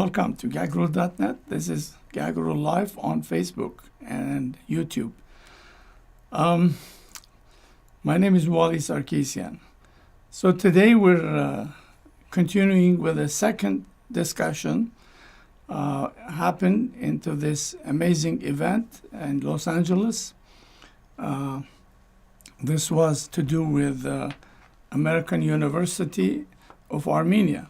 welcome to gagrul.net. This is Gagrul Live on Facebook and YouTube. My name is Wally Sarkisian. So today we're continuing with a second discussion happened into this amazing event in Los Angeles. This was to do with American University of Armenia.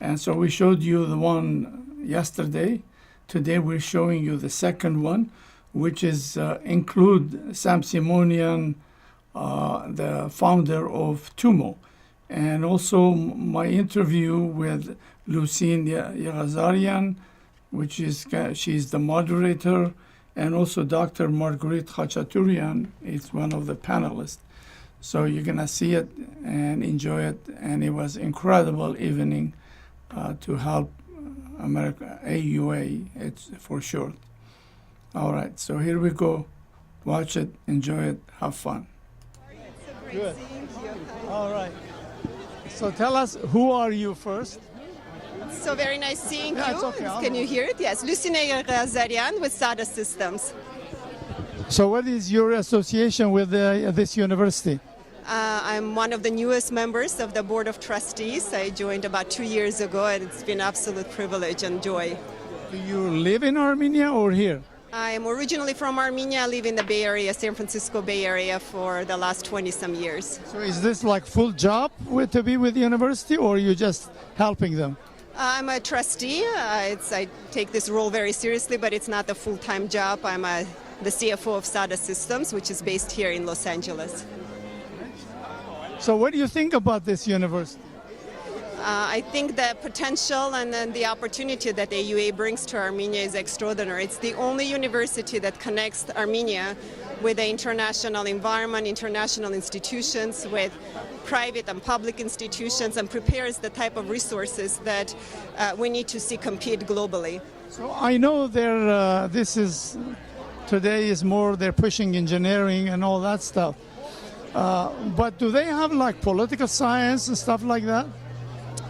And so we showed you the one yesterday. Today we're showing you the second one, which is include Sam Simonian, the founder of TUMO, and also my interview with Lusine Yeghiazaryan, which is she's the moderator, and also Dr. Marguerite Khachaturian is one of the panelists. So you're gonna see it and enjoy it, and it was incredible evening to help America, AUA, it's for short. All right, so here we go. Watch it, enjoy it, have fun. Good. All right. So tell us, who are you first? So very nice seeing you. It's okay. Can you hear it? Yes, Lusine Yeghiazaryan with SADA Systems. So what is your association with this university? I'm one of the newest members of the Board of Trustees. I joined about 2 years ago, and it's been an absolute privilege and joy. Do you live in Armenia or here? I am originally from Armenia. I live in the Bay Area, San Francisco Bay Area, for the last 20-some years. So is this like full job to be with the university, or are you just helping them? I'm a trustee. I take this role very seriously, but it's not a full-time job. I'm the CFO of SADA Systems, which is based here in Los Angeles. So what do you think about this university? I think the potential and then the opportunity that AUA brings to Armenia is extraordinary. It's the only university that connects Armenia with the international environment, international institutions, with private and public institutions, and prepares the type of resources that we need to see compete globally. So I know today is more they're pushing engineering and all that stuff. But do they have like political science and stuff like that?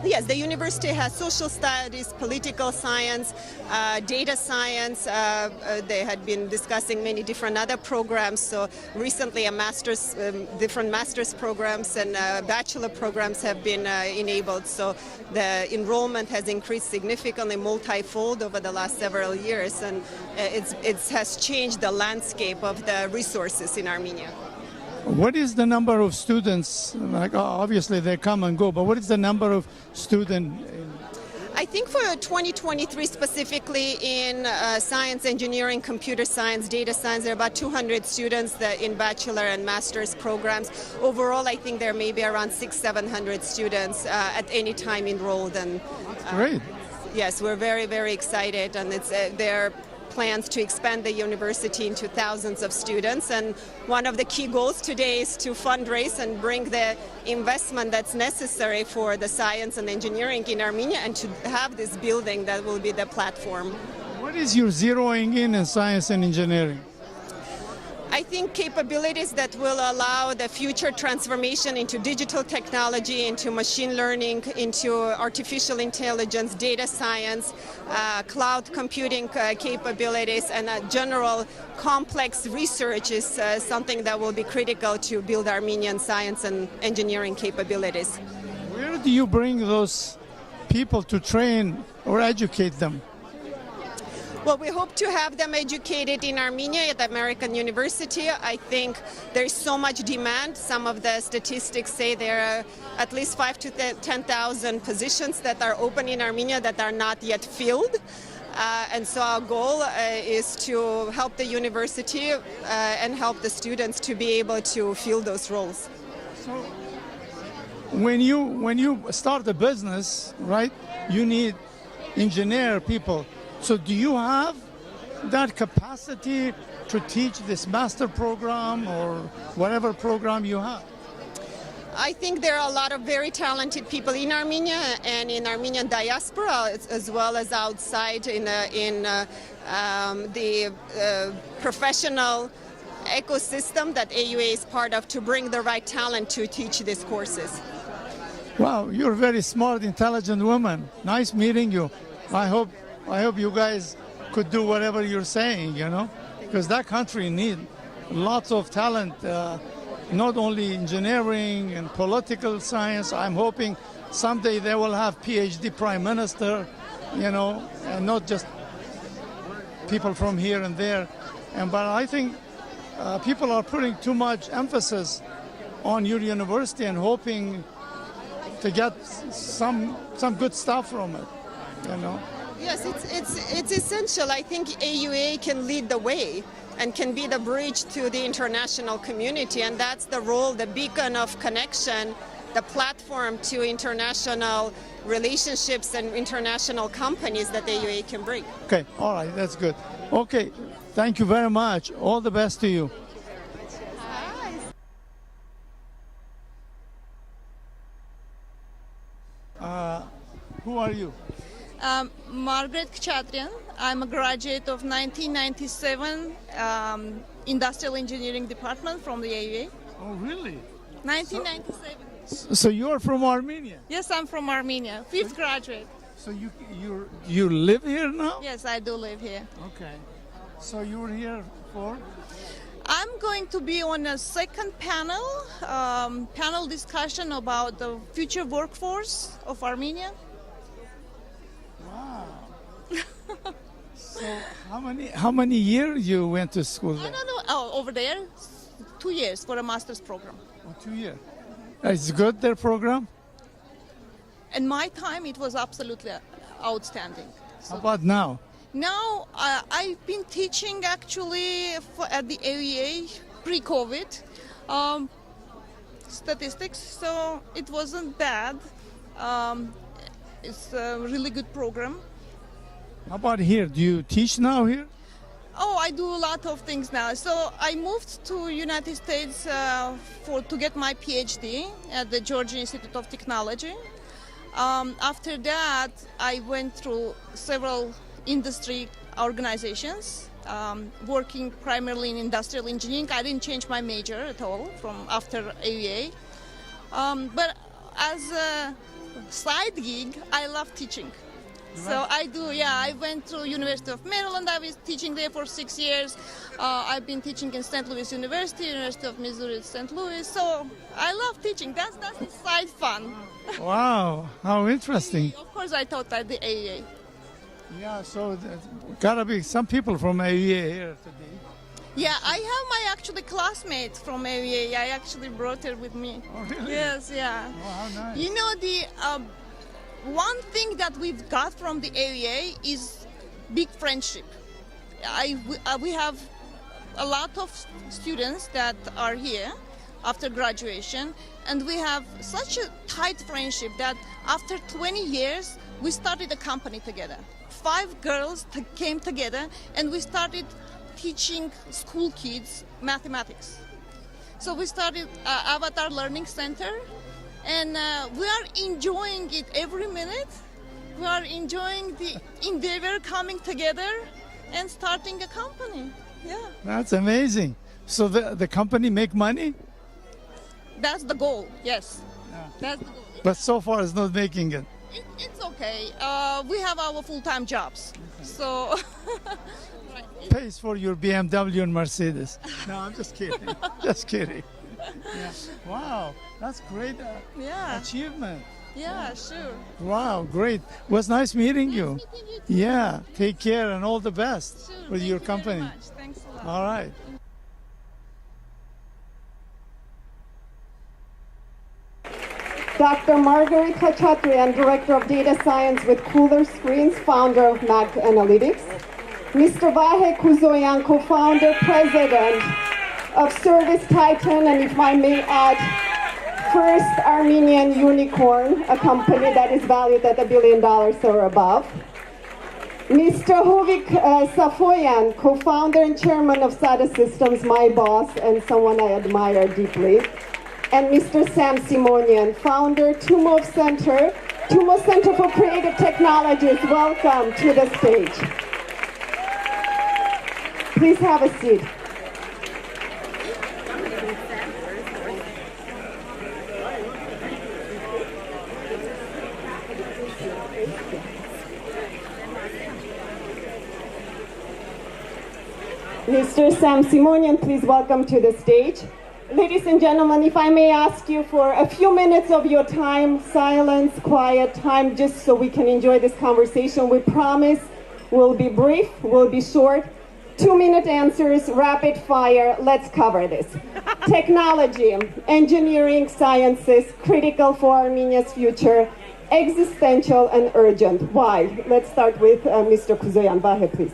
Yes, the university has social studies, political science, data science. They had been discussing many different other programs. So recently different master's programs and bachelor programs have been enabled. So the enrollment has increased significantly, multifold over the last several years. And it has changed the landscape of the resources in Armenia. What is the number of students? Like obviously they come and go, but what is the number of students? I think for 2023 specifically in science, engineering, computer science, data science, there are about 200 students in bachelor and master's programs. Overall, I think there may be around 600-700 students at any time enrolled. And great. Yes, we're very, very excited, and it's their plans to expand the university into thousands of students. And one of the key goals today is to fundraise and bring the investment that's necessary for the science and engineering in Armenia, and to have this building that will be the platform. What is your zeroing in science and engineering? I think capabilities that will allow the future transformation into digital technology, into machine learning, into artificial intelligence, data science, cloud computing capabilities, and general complex research is something that will be critical to build Armenian science and engineering capabilities. Where do you bring those people to train or educate them? Well, we hope to have them educated in Armenia at American University. I think there's so much demand. Some of the statistics say there are at least 5,000 to 10,000 positions that are open in Armenia that are not yet filled. And so our goal is to help the university and help the students to be able to fill those roles. So when you start a business, right, you need engineer people. So do you have that capacity to teach this master program or whatever program you have? I think there are a lot of very talented people in Armenia and in Armenian diaspora, as well as outside in the professional ecosystem that AUA is part of, to bring the right talent to teach these courses. Wow, you're a very smart, intelligent woman. Nice meeting you. I hope you guys could do whatever you're saying, because that country needs lots of talent, not only engineering and political science. I'm hoping someday they will have PhD prime minister, and not just people from here and there. But I think people are putting too much emphasis on your university and hoping to get some good stuff from it, Yes, it's essential. I think AUA can lead the way and can be the bridge to the international community, and that's the role, the beacon of connection, the platform to international relationships and international companies that AUA can bring. Okay, all right, that's good. Okay, thank you very much. All the best to you. Who are you? Margaret Khachatryan. I'm a graduate of 1997 Industrial Engineering Department from the AUA. Oh, really? 1997. So you're from Armenia? Yes, I'm from Armenia. Fifth graduate. So you live here now? Yes, I do live here. Okay. So you were here for? I'm going to be on a second panel discussion about the future workforce of Armenia. Wow. So how many years you went to school there? I don't know. Oh, over there, 2 years for a master's program. Oh, 2 years. It's good, their program? In my time, it was absolutely outstanding. How about now? Now, I've been teaching actually at the AUA pre-COVID statistics, so it wasn't bad. It's a really good program. How about here? Do you teach now here? Oh, I do a lot of things now. So I moved to United States to get my PhD at the Georgia Institute of Technology. After that, I went through several industry organizations, working primarily in industrial engineering. I didn't change my major at all from after AUA. But as a side gig, I love teaching. So I do, I went to University of Maryland. I was teaching there for 6 years. I've been teaching in St. Louis University, University of Missouri, St. Louis. So I love teaching. That's the side fun. Wow, how interesting. Of course, I taught at the AUA. Yeah, so gotta be some people from AUA here today. Yeah, I have my actually classmate from AUA. I actually brought her with me. Oh, really? Yes, yeah. Oh, how nice. You know, the one thing that we've got from the AUA is big friendship. We have a lot of students that are here after graduation, and we have such a tight friendship that after 20 years, we started a company together. 5 girls came together, and we started teaching school kids mathematics. So we started Avatar Learning Center, and we are enjoying it every minute. We are enjoying the endeavor coming together and starting a company. Yeah. That's amazing. So the company make money? That's the goal, yes. Yeah. That's the goal. But so far it's not making it. It's okay. We have our full-time jobs. So Pays for your BMW and Mercedes. No, I'm just kidding. Just kidding. Yeah. Wow, that's great yeah. achievement. Yeah, sure. Wow, great. Was nice meeting you. Nice meeting you too. Yeah, take care and all the best Sure. with Thank your you company. Very much. Thanks a lot. All right. Dr. Margaret Khachatryan, Director of Data Science with Cooler Screens, founder of Mag Analytics. Mr. Vahe Kuzoyan, co-founder, president of Service Titan, and if I may add, first Armenian unicorn, a company that is valued at $1 billion or above. Mr. Hovik Safoyan, co-founder and chairman of SATA Systems, my boss, and someone I admire deeply. And Mr. Sam Simonian, founder, TUMO Center for Creative Technologies. Welcome to the stage. Please have a seat. Mr. Sam Simonian, please welcome to the stage. Ladies and gentlemen, if I may ask you for a few minutes of your time, silence, quiet time, just so we can enjoy this conversation. We promise we'll be brief, we'll be short. 2-minute answers, rapid fire, let's cover this. Technology, engineering, sciences, critical for Armenia's future, existential and urgent. Why? Let's start with Mr. Kuzoyan. Vahe, please.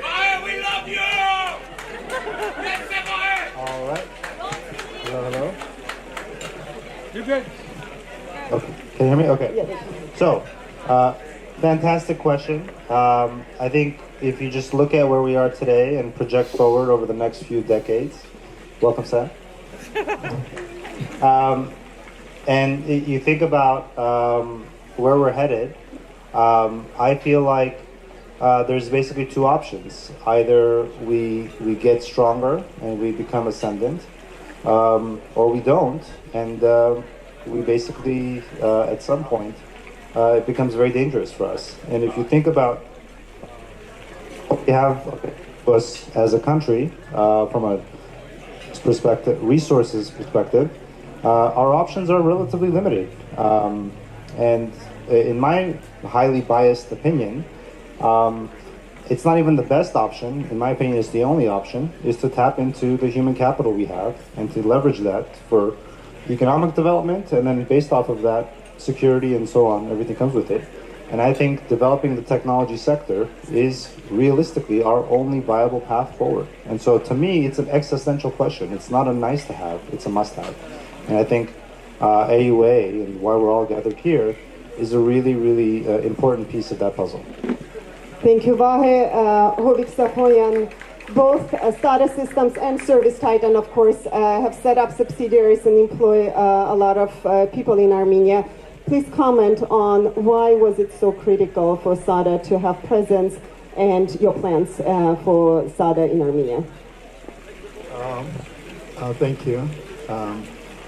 Vahe, we love you! Let's say Vahe! All right. Hello. You good? Okay. Can you hear me? Okay. Yes. So, fantastic question. I think if you just look at where we are today and project forward over the next few decades, welcome, Sam. And you think about where we're headed, I feel like there's basically two options. Either we get stronger and we become ascendant, or we don't, and we basically, at some point, it becomes very dangerous for us. And if you think about what we have us as a country, from a resources perspective, our options are relatively limited. And in my highly biased opinion, it's not even the best option. In my opinion, it's the only option, is to tap into the human capital we have and to leverage that for economic development, and then based off of that, security and so on, everything comes with it. And I think developing the technology sector is realistically our only viable path forward. And so to me, it's an existential question. It's not a nice to have, it's a must have. And I think AUA, and why we're all gathered here, is a really, really important piece of that puzzle. Thank you, Vahe. Hovik Safoyan, both SADA Systems and Service Titan, of course, have set up subsidiaries and employ a lot of people in Armenia. Please comment on why was it so critical for SADA to have presence and your plans for SADA in Armenia. Thank you.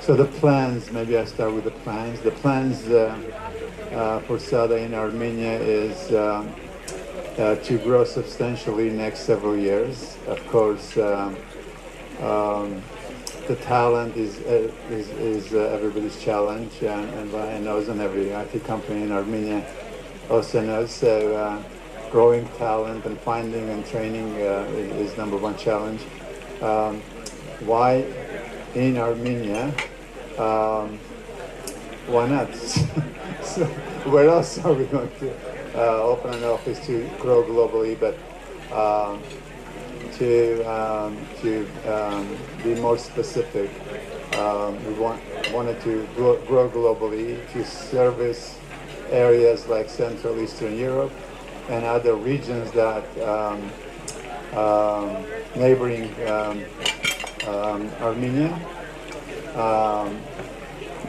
So the plans, maybe I start with the plans. The plans for SADA in Armenia is to grow substantially next several years. Of course, the talent is everybody's challenge, and Ryan knows, and every IT company in Armenia also knows. So growing talent and finding and training is number one challenge. Why in Armenia? Why not? So where else are we going to open an office to grow globally? But to be more specific, we wanted to grow globally, to service areas like Central Eastern Europe and other regions that neighboring Armenia.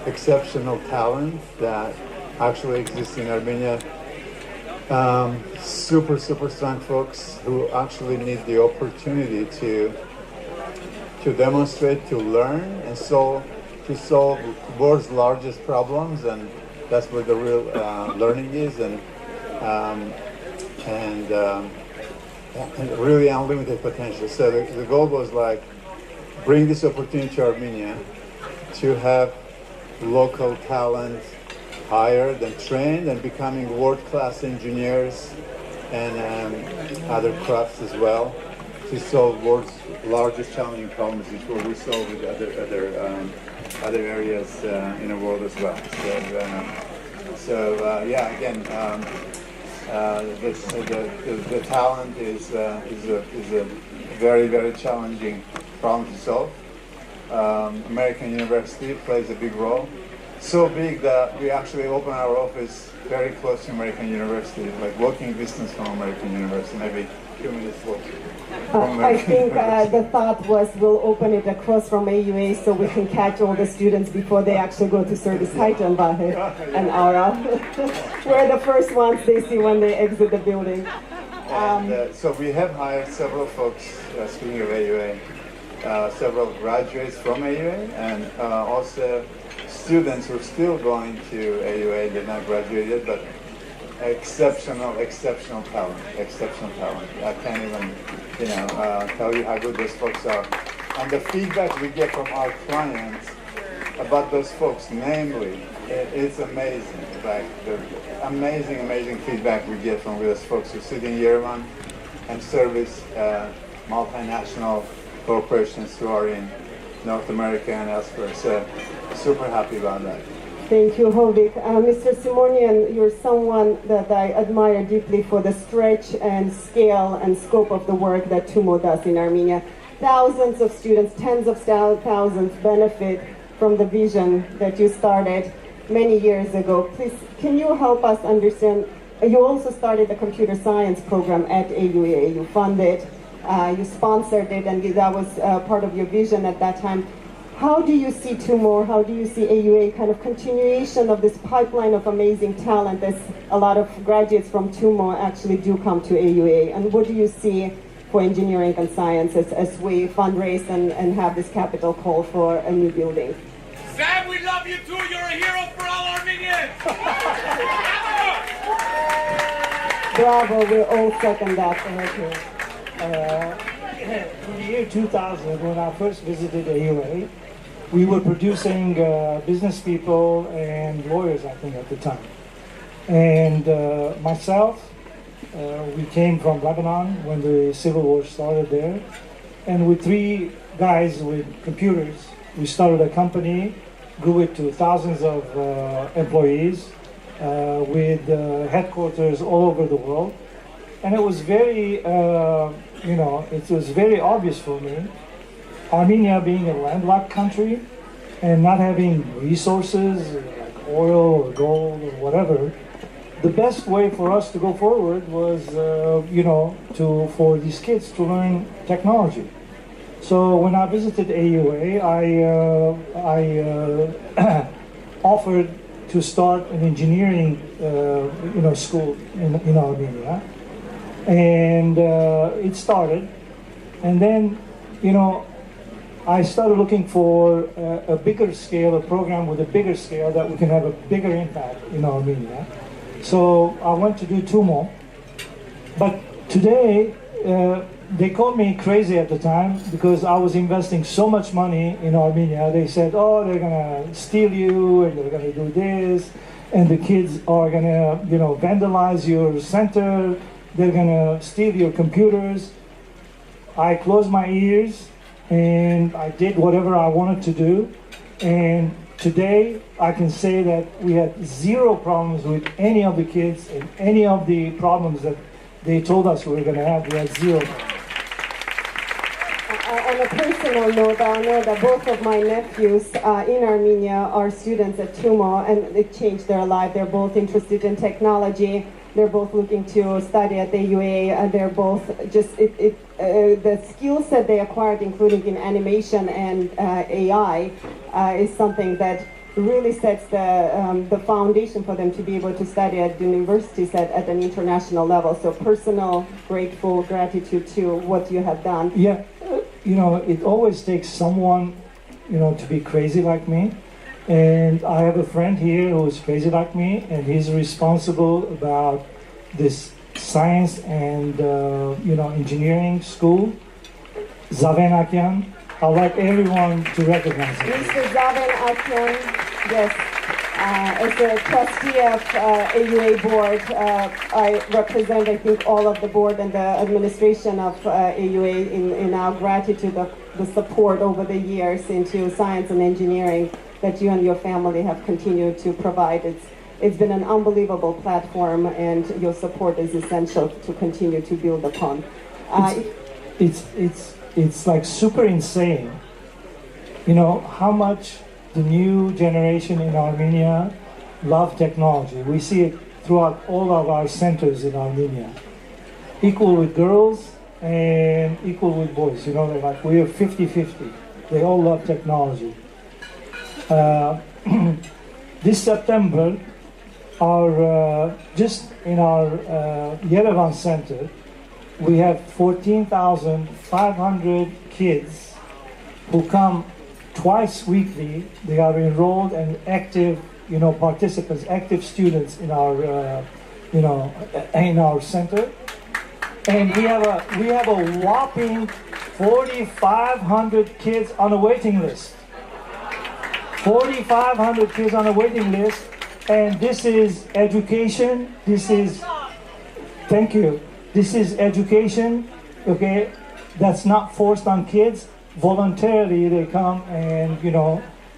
Exceptional talent that actually exists in Armenia. Super strong folks who actually need the opportunity to demonstrate, to learn, and to solve world's largest problems, and that's where the real learning is, and really unlimited potential. So the goal was like bring this opportunity to Armenia to have local talent hired and trained and becoming world-class engineers and other crafts as well, to solve world's largest challenging problems, which we solve with other areas in the world as well. So yeah, again, the talent is a very challenging problem to solve. American University plays a big role. So big that we actually open our office very close to American University, like walking distance from American University, maybe 2 minutes walk. I think the thought was we'll open it across from AUA so we can catch all the students before they actually go to Service Titan, Vahe and Aura. We're the first ones they see when they exit the building. And, so we have hired several folks, speaking of AUA, several graduates from AUA, and also students who are still going to AUA. They're not graduated, but exceptional talent. I can't even, tell you how good those folks are. And the feedback we get from our clients about those folks, namely, it's amazing. Like the amazing feedback we get from those folks who sit in Yerevan and service multinational corporations who are in North America and elsewhere. So super happy about that. Thank you, Hovik. Mr. Simonian, you're someone that I admire deeply for the stretch and scale and scope of the work that TUMO does in Armenia. Thousands of students, tens of thousands benefit from the vision that you started many years ago. Please, can you help us understand? You also started the computer science program at AUA. You funded, you sponsored it, and that was part of your vision at that time. How do you see TUMO, how do you see AUA kind of continuation of this pipeline of amazing talent as a lot of graduates from TUMO actually do come to AUA? And what do you see for engineering and science as we fundraise and have this capital call for a new building? Sam, we love you too. You're a hero for all Armenians. Bravo, we all second that. Thank you. In the year 2000, when I first visited AUA, we were producing business people and lawyers, I think, at the time. And myself, we came from Lebanon when the civil war started there. And with 3 guys with computers, we started a company, grew it to thousands of employees with headquarters all over the world. And it was very, it was very obvious for me, Armenia being a landlocked country and not having resources like oil or gold or whatever, the best way for us to go forward was, for these kids to learn technology. So when I visited AUA, I offered to start an engineering, school in Armenia. And it started, and then, I started looking for a bigger scale, a program with a bigger scale that we can have a bigger impact in Armenia. So I went to do TUMO, but today they called me crazy at the time because I was investing so much money in Armenia. They said, oh, they're gonna steal you and they're gonna do this, and the kids are gonna, vandalize your center. They're gonna steal your computers. I closed my ears and I did whatever I wanted to do. And today I can say that we had 0 problems with any of the kids and any of the problems that they told us we were gonna have. We had 0. On a personal note, I know that both of my nephews in Armenia are students at TUMO, and it changed their life. They're both interested in technology. They're both looking to study at the AUA, and they're both just, the skill set they acquired, including in animation and AI, is something that really sets the foundation for them to be able to study at universities at an international level. So personal, gratitude to what you have done. Yeah, it always takes someone, to be crazy like me. And I have a friend here who is crazy like me, and he's responsible about this science and engineering school, Zaven Akyan. I'd like everyone to recognize him. Mr. Zaven Akyan, yes. As a trustee of AUA board, I represent, I think, all of the board and the administration of AUA in our gratitude of the support over the years into science and engineering that you and your family have continued to provide. It's been an unbelievable platform, and your support is essential to continue to build upon. It's like super insane, how much the new generation in Armenia love technology. We see it throughout all of our centers in Armenia. Equal with girls and equal with boys, they're like, we are 50-50. They all love technology. This September, just in our Yerevan Center, we have 14,500 kids who come twice weekly. They are enrolled and active, participants, active students in our in our center, and we have a whopping 4,500 kids on a waiting list. 4,500 kids on a waiting list, and this is education. Thank you. This is education, okay? That's not forced on kids. Voluntarily, they come and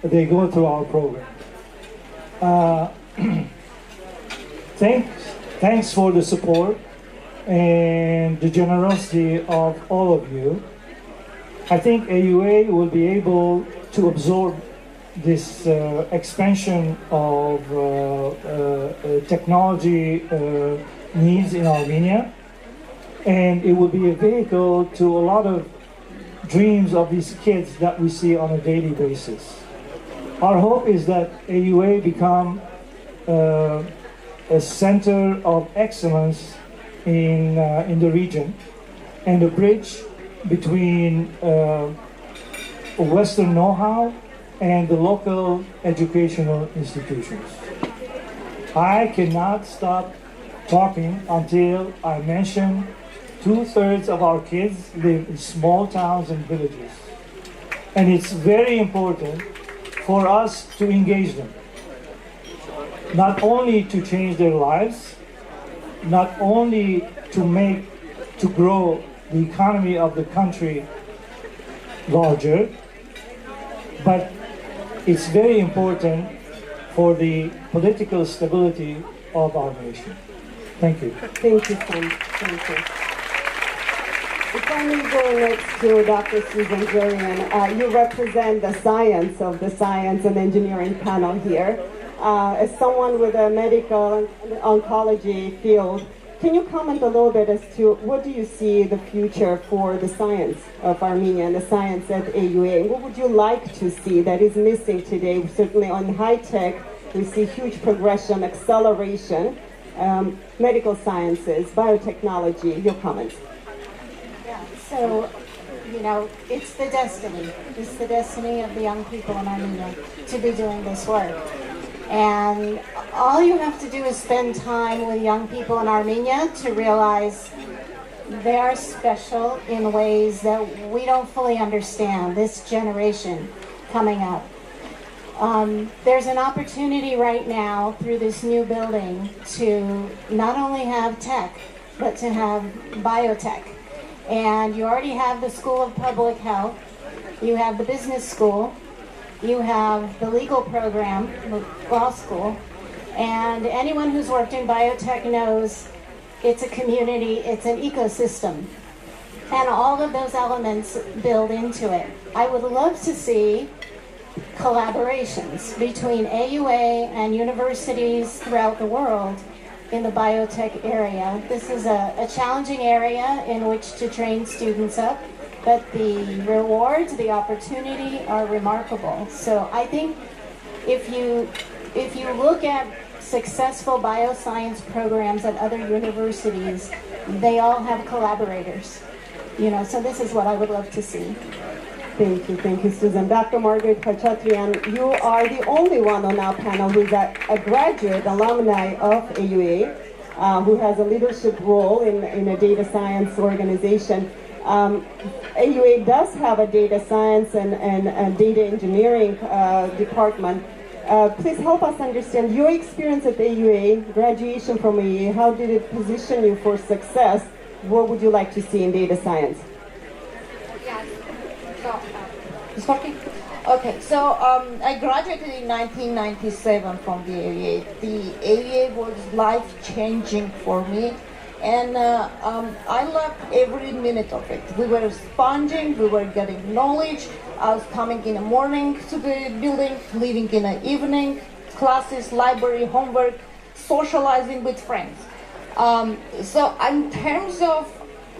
they go through our program. Thanks for the support and the generosity of all of you. I think AUA will be able to absorb this expansion of technology needs in Armenia, and it will be a vehicle to a lot of dreams of these kids that we see on a daily basis. Our hope is that AUA become a center of excellence in the region and a bridge between Western know-how and the local educational institutions. I cannot stop talking until I mention 2/3 of our kids live in small towns and villages. And it's very important for us to engage them. Not only to change their lives, not only to grow the economy of the country larger, but it's very important for the political stability of our nation. Thank you. Thank you, Sam. Thank you. If I may go next to Dr. Yeghiazaryan, you represent the science of the science and engineering panel here. As someone with a medical and oncology field, can you comment a little bit as to what do you see the future for the science of Armenia and the science at AUA? What would you like to see that is missing today? Certainly on high tech, we see huge progression, acceleration, medical sciences, biotechnology. Your comments? Yeah, so, it's the destiny. It's the destiny of the young people in Armenia to be doing this work. And all you have to do is spend time with young people in Armenia to realize they are special in ways that we don't fully understand, this generation coming up. There's an opportunity right now through this new building to not only have tech, but to have biotech. And you already have the School of Public Health, you have the business school, you have the legal program, the law school, and anyone who's worked in biotech knows it's a community, it's an ecosystem. And all of those elements build into it. I would love to see collaborations between AUA and universities throughout the world in the biotech area. This is a challenging area in which to train students up, but the rewards, the opportunity are remarkable. So I think if you look at successful bioscience programs at other universities, they all have collaborators. So this is what I would love to see. Thank you, Susan. Dr. Margaret Khachaturian, you are the only one on our panel who's a graduate alumni of AUA, who has a leadership role in a data science organization. AUA does have a data science and data engineering department. Please help us understand your experience at AUA, graduation from AUA. How did it position you for success? What would you like to see in data science? It's working? Okay, so I graduated in 1997 from the AUA. The AUA was life-changing for me, and I loved every minute of it. We were sponging, we were getting knowledge. I was coming in the morning to the building, leaving in the evening, classes, library, homework, socializing with friends. So in terms of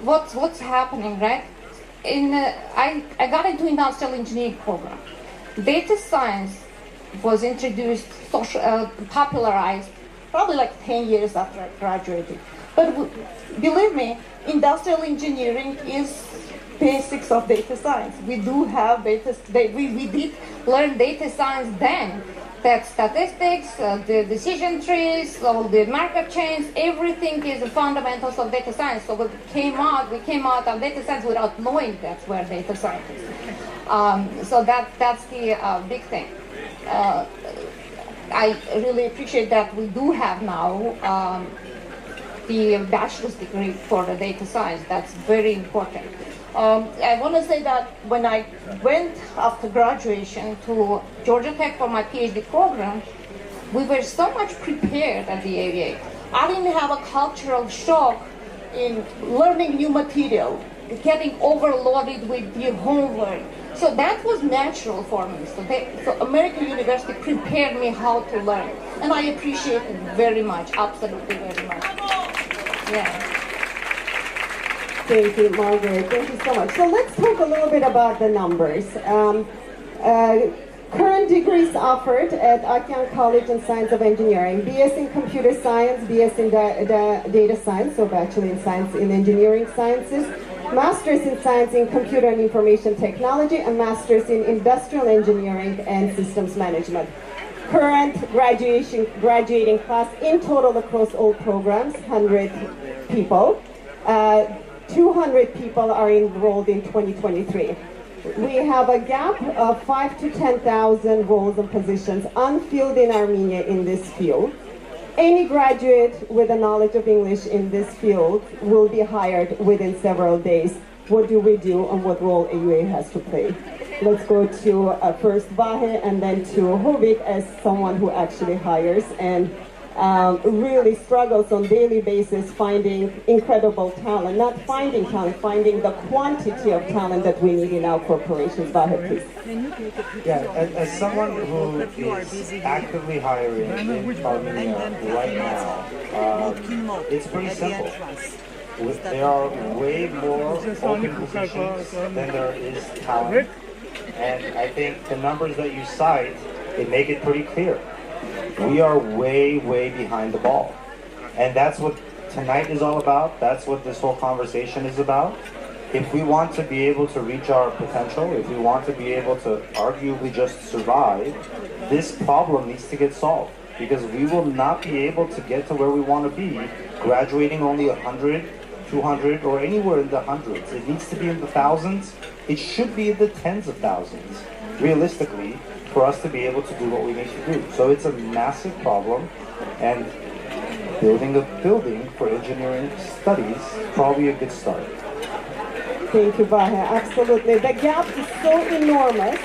what's happening, right? I got into industrial engineering program. Data science was introduced, popularized, probably like 10 years after I graduated. But believe me, industrial engineering is basics of data science. We do have we did learn data science then, that statistics, the decision trees, all the markup chains, everything is the fundamentals of data science. So we came out of data science without knowing that we're data scientists. So that's the big thing. I really appreciate that we do have now the bachelor's degree for the data science. That's very important. I want to say that when I went after graduation to Georgia Tech for my PhD program, we were so much prepared at the AUA. I didn't have a cultural shock in learning new material, getting overloaded with the homework. So that was natural for me. So American University prepared me how to learn. And I appreciate it very much, absolutely very much. Yeah. Thank you, Margaret. Thank you so much. So let's talk a little bit about the numbers. Current degrees offered at Akyang College in Science of Engineering: BS in Computer Science, BS in Data Science, so Bachelor in Science in Engineering Sciences, Masters in Science in Computer and Information Technology, and Masters in Industrial Engineering and Systems Management. Current graduating class in total across all programs, 100 people. 200 people are enrolled in 2023. We have a gap of 5,000 to 10,000 roles and positions unfilled in Armenia in this field. Any graduate with a knowledge of English in this field will be hired within several days. What do we do and what role AUA has to play? Let's go to first Vahe and then to Hovik as someone who actually hires and really struggles on daily basis finding incredible talent, not finding talent, finding the quantity of talent that we need in our corporations. Vahe, please. Yeah, as someone who is actively hiring in Armenia right now, it's pretty simple. There are way more open positions than there is talent. And I think the numbers that you cite, they make it pretty clear. We are way, way behind the ball. And that's what tonight is all about. That's what this whole conversation is about. If we want to be able to reach our potential, if we want to be able to arguably just survive, this problem needs to get solved. Because we will not be able to get to where we want to be graduating only 100, 200, or anywhere in the hundreds. It needs to be in the thousands. It should be in the tens of thousands, realistically, for us to be able to do what we need to do. So it's a massive problem, and building a building for engineering studies is probably a good start. Thank you, Vahe. Absolutely. The gap is so enormous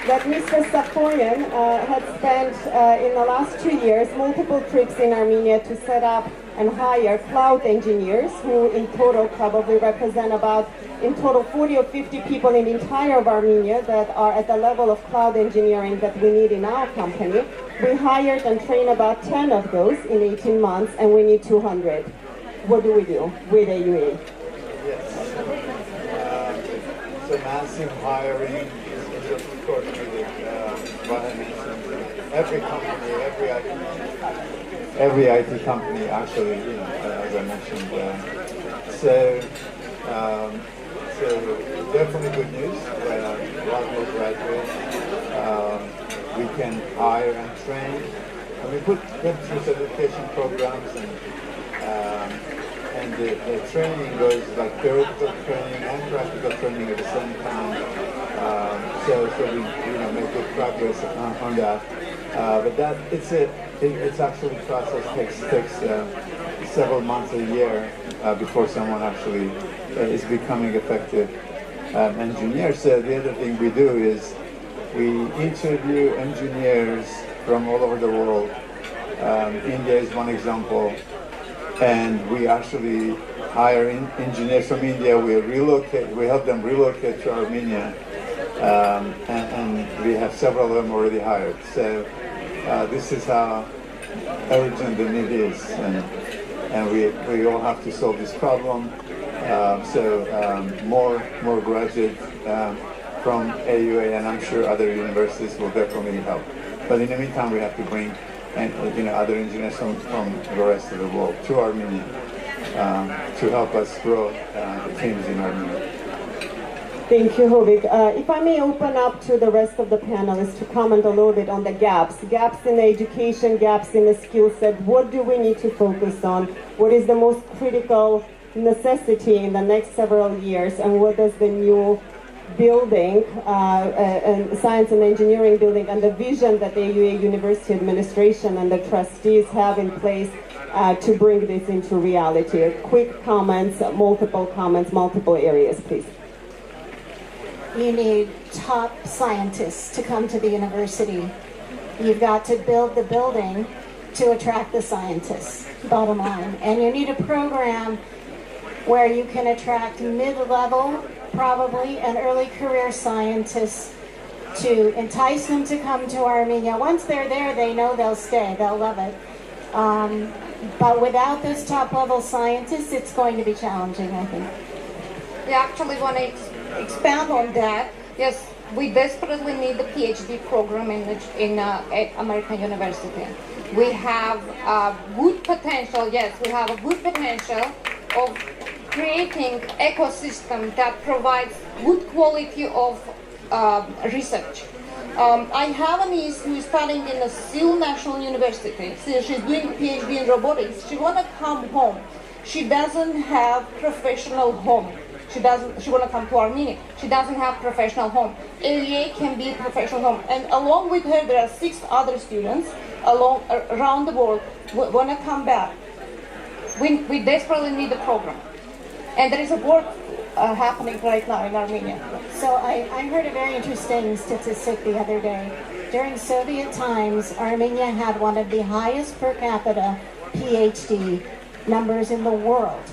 that Mr. Safoyan had spent in the last 2 years multiple trips in Armenia to set up and hire cloud engineers who in total probably represent about in total 40 or 50 people in the entire of Armenia that are at the level of cloud engineering that we need in our company. We hired and trained about 10 of those in 18 months and we need 200. What do we do with AUA? Yes. So massive hiring is of course needed. What I mentioned, every company, every IT company actually, as I mentioned. So definitely good news. A lot more graduates. We can hire and train. And we put them through certification programs and the training goes like theoretical training and practical training at the same time. So we make good progress on that. But that it's actually a process takes several months, a year before someone actually is becoming effective engineer. So the other thing we do is we interview engineers from all over the world. India is one example. And we actually hire engineers from India. We help them relocate to Armenia, and we have several of them already hired. So this is how urgent the need is, and we all have to solve this problem. More graduates from AUA, and I'm sure other universities will definitely help. But in the meantime, we have to bring other engineers from the rest of the world to Armenia to help us grow the teams in Armenia. Thank you, Hovik. If I may open up to the rest of the panelists to comment a little bit on the gaps in the education, gaps in the skill set. What do we need to focus on? What is the most critical necessity in the next several years? And what does the new building, and science and engineering building, and the vision that the AUA University Administration and the trustees have in place to bring this into reality? Quick comments, multiple areas, please. You need top scientists to come to the university. You've got to build the building to attract the scientists, bottom line. And you need a program where you can attract mid-level, probably, and early career scientists to entice them to come to Armenia. Once they're there, they know they'll stay, they'll love it. But without those top-level scientists, it's going to be challenging, I think. We actually want to expand on that. Yes, we desperately need the PhD program at American University. We have good potential, yes, we have a good potential of creating ecosystem that provides good quality of research. I have a niece who is studying in the Seoul National University. So she's doing a PhD in robotics. She want to come home. She doesn't have professional home. She want to come to Armenia. She doesn't have professional home. AUA can be a professional home. And along with her, there are 6 other students around the world who want to come back. We desperately need the program. And there is a work happening right now in Armenia. So I heard a very interesting statistic the other day. During Soviet times, Armenia had one of the highest per capita PhD numbers in the world.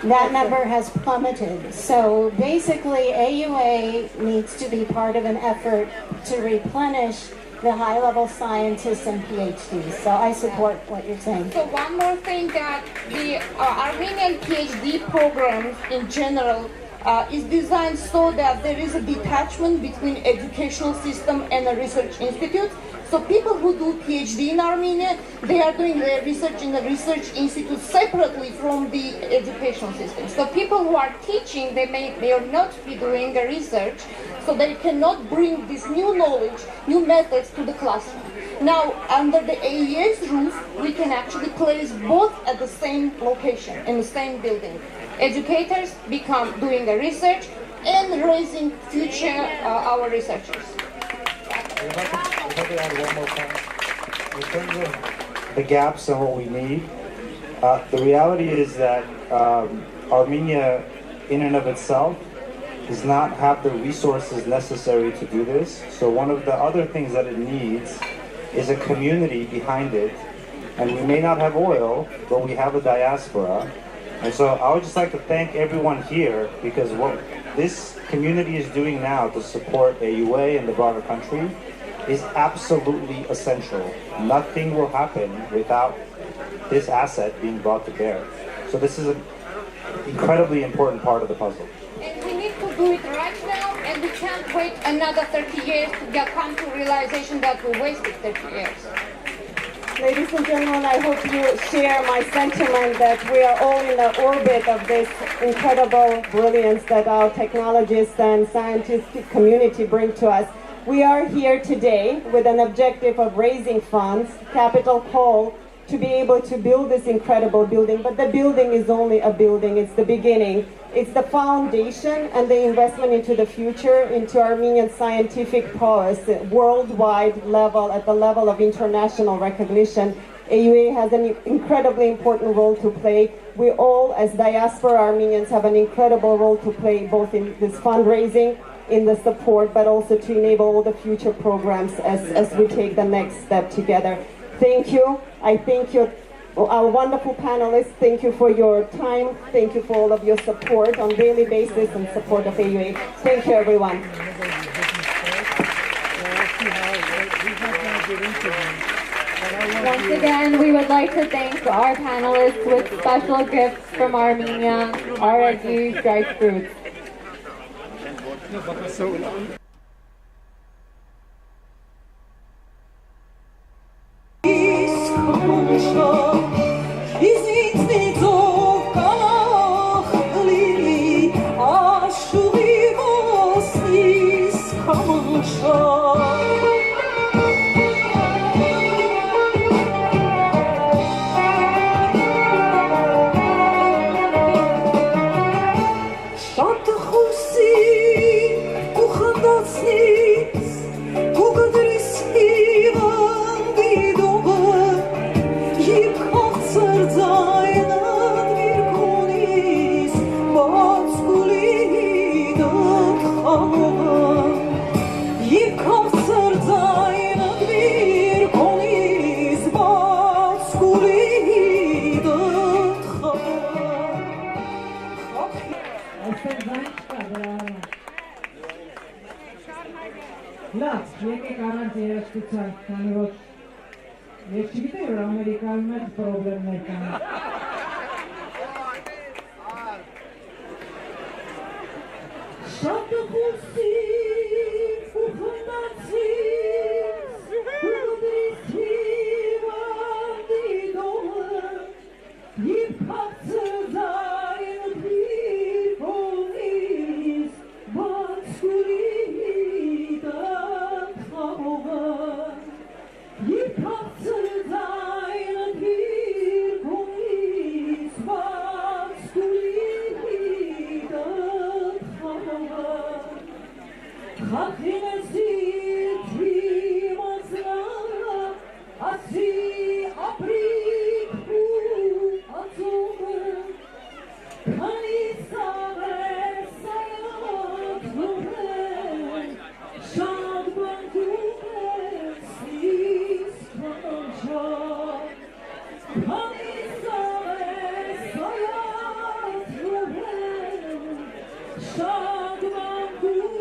That number has plummeted. So basically, AUA needs to be part of an effort to replenish the high-level scientists and PhDs. So I support what you're saying. So one more thing, that the Armenian PhD program in general is designed so that there is a detachment between educational system and a research institute. So people who do PhD in Armenia, they are doing their research in the research institute separately from the educational system. So people who are teaching, they may or not be doing the research, so they cannot bring this new knowledge, new methods to the classroom. Now, under the AEA's roof, we can actually place both at the same location, in the same building. Educators become doing the research and raising future our researchers. If I could add one more point. In terms of the gaps and what we need, the reality is that Armenia, in and of itself, does not have the resources necessary to do this. So one of the other things that it needs is a community behind it. And we may not have oil, but we have a diaspora. And so I would just like to thank everyone here, because what this community is doing now to support AUA and the broader country is absolutely essential. Nothing will happen without this asset being brought to bear. So this is an incredibly important part of the puzzle. And we need to do it right now, and we can't wait another 30 years to come to realization that we wasted 30 years. Ladies and gentlemen, I hope you share my sentiment that we are all in the orbit of this incredible brilliance that our technologists and scientific community bring to us. We are here today with an objective of raising funds, capital call, to be able to build this incredible building. But the building is only a building, it's the beginning. It's the foundation and the investment into the future, into Armenian scientific prowess, worldwide level, at the level of international recognition. AUA has an incredibly important role to play. We all, as diaspora Armenians, have an incredible role to play, both in this fundraising, in the support, but also to enable all the future programs as we take the next step together. Thank you. I thank you, our wonderful panelists. Thank you for your time. Thank you for all of your support on a daily basis and support of AUA. Thank you, everyone. Once again, we would like to thank our panelists with special gifts from Armenia, RSU Dried Fruits. Is it Կանանց երաժշտության, քանի որ ես չգիտեի, որ Ամերիկայում մեծ պրոբլեմներ կան։ Շատ խուսից ու խնդացից ու դրից հիվանդի դողը և կացը ձայն պիրկոնից բացկուրի տանթամողը և կացը ձայն պիրկոնից բացկուրի Խախինեսի թիմոսնա, ասի ապրիկ ու ածումը, քանի սաղեր սայատ նորեն, շատ բանկում ես սիս կանչան, քանի սաղեր սայատ նորեն, շատ բանկում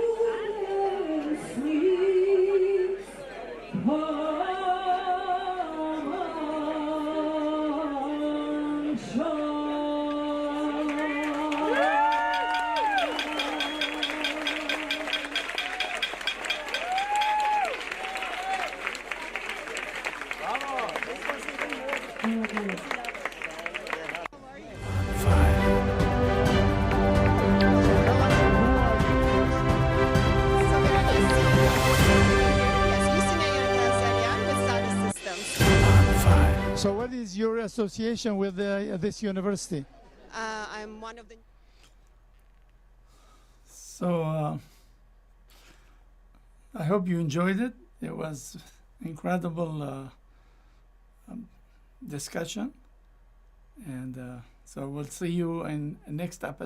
So what is your association with this university? I'm one of the... So I hope you enjoyed it. It was incredible discussion. And so we'll see you in next episode.